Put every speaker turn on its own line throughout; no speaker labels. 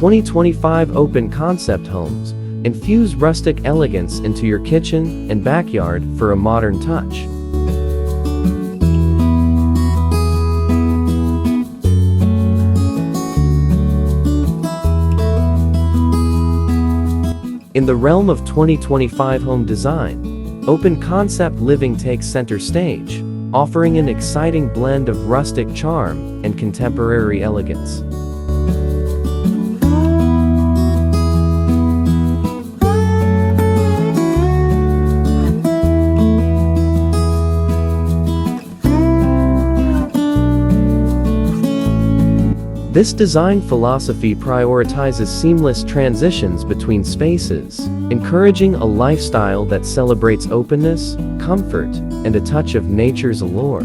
2025 Open Concept Homes. Infuse rustic elegance into your kitchen and backyard for a modern touch. In the realm of 2025 home design, open concept living takes center stage, offering an exciting blend of rustic charm and contemporary elegance. This design philosophy prioritizes seamless transitions between spaces, encouraging a lifestyle that celebrates openness, comfort, and a touch of nature's allure.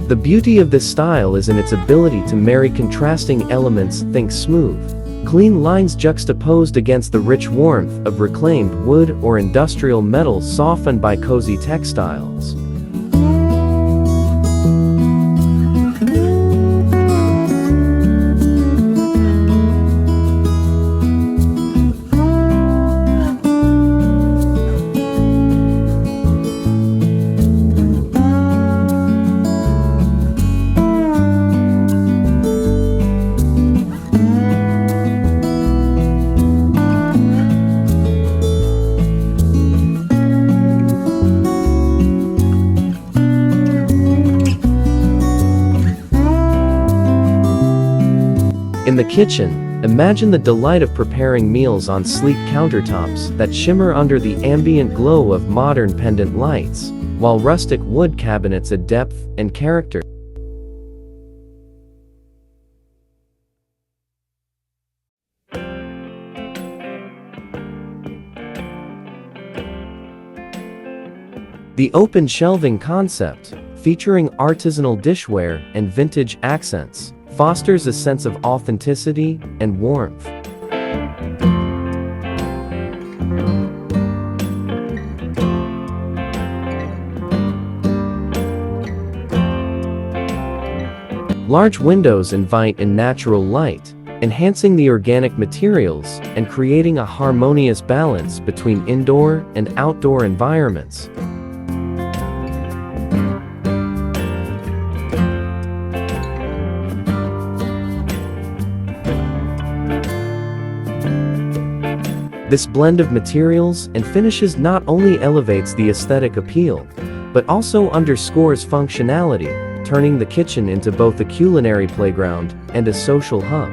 The beauty of this style is in its ability to marry contrasting elements. Think smooth, clean lines juxtaposed against the rich warmth of reclaimed wood or industrial metals softened by cozy textiles. In the kitchen, imagine the delight of preparing meals on sleek countertops that shimmer under the ambient glow of modern pendant lights, while rustic wood cabinets add depth and character. The open shelving concept, featuring artisanal dishware and vintage accents, fosters a sense of authenticity and warmth. Large windows invite in natural light, enhancing the organic materials and creating a harmonious balance between indoor and outdoor environments. This blend of materials and finishes not only elevates the aesthetic appeal, but also underscores functionality, turning the kitchen into both a culinary playground and a social hub.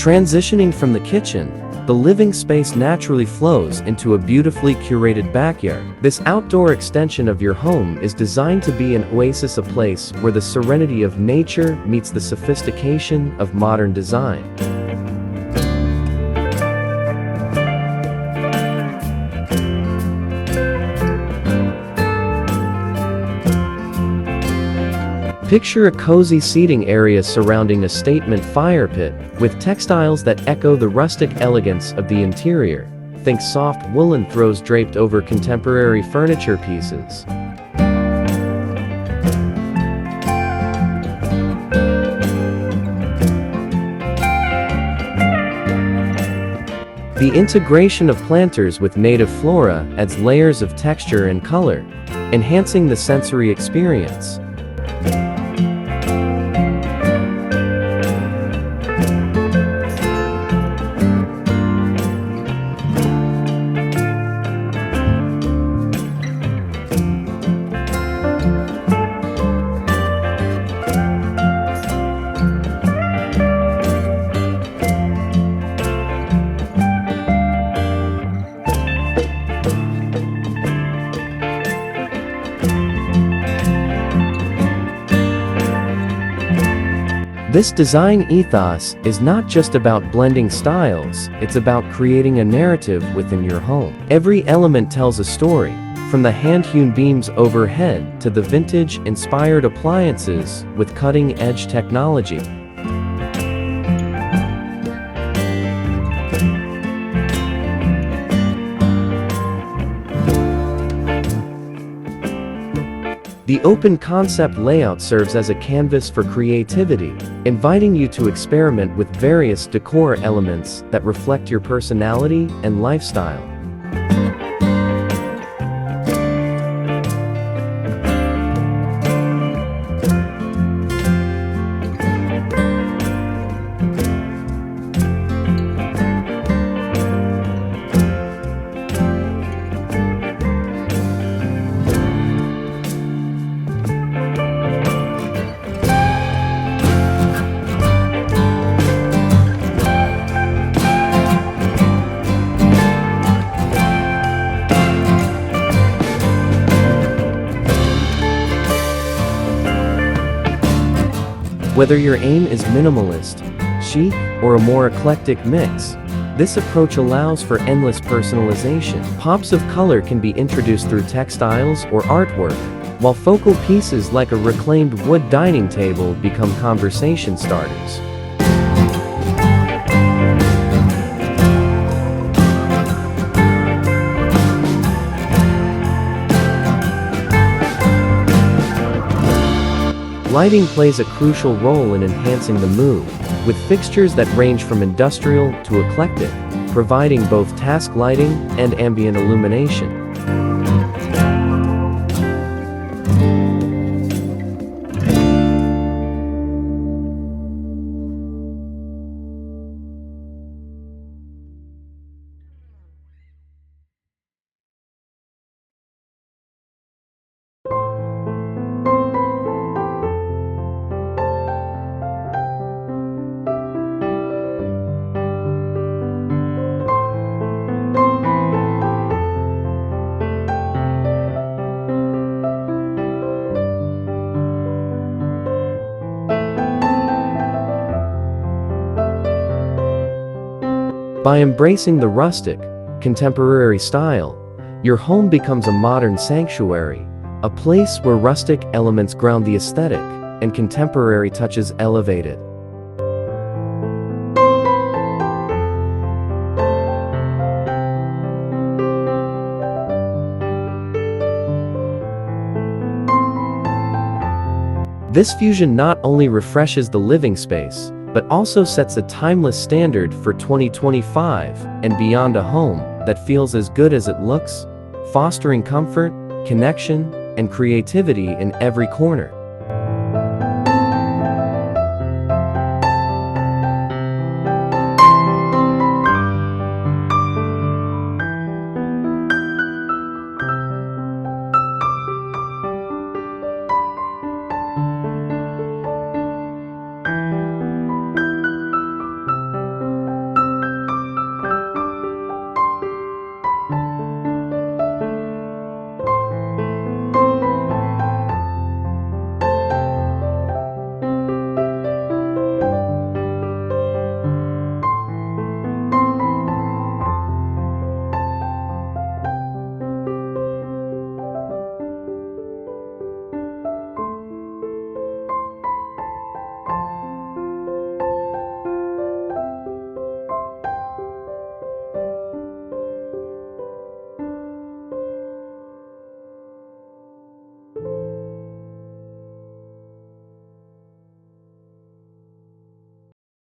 Transitioning from the kitchen, the living space naturally flows into a beautifully curated backyard. This outdoor extension of your home is designed to be an oasis, a place where the serenity of nature meets the sophistication of modern design. Picture a cozy seating area surrounding a statement fire pit, with textiles that echo the rustic elegance of the interior. Think soft woolen throws draped over contemporary furniture pieces. The integration of planters with native flora adds layers of texture and color, enhancing the sensory experience. This design ethos is not just about blending styles, it's about creating a narrative within your home. Every element tells a story, from the hand-hewn beams overhead to the vintage-inspired appliances with cutting-edge technology. The open concept layout serves as a canvas for creativity, inviting you to experiment with various decor elements that reflect your personality and lifestyle. Whether your aim is minimalist, chic, or a more eclectic mix, this approach allows for endless personalization. Pops of color can be introduced through textiles or artwork, while focal pieces like a reclaimed wood dining table become conversation starters. Lighting plays a crucial role in enhancing the mood, with fixtures that range from industrial to eclectic, providing both task lighting and ambient illumination. By embracing the rustic, contemporary style, your home becomes a modern sanctuary, a place where rustic elements ground the aesthetic and contemporary touches elevate it. This fusion not only refreshes the living space, but also sets a timeless standard for 2025 and beyond, a home that feels as good as it looks, fostering comfort, connection, and creativity in every corner.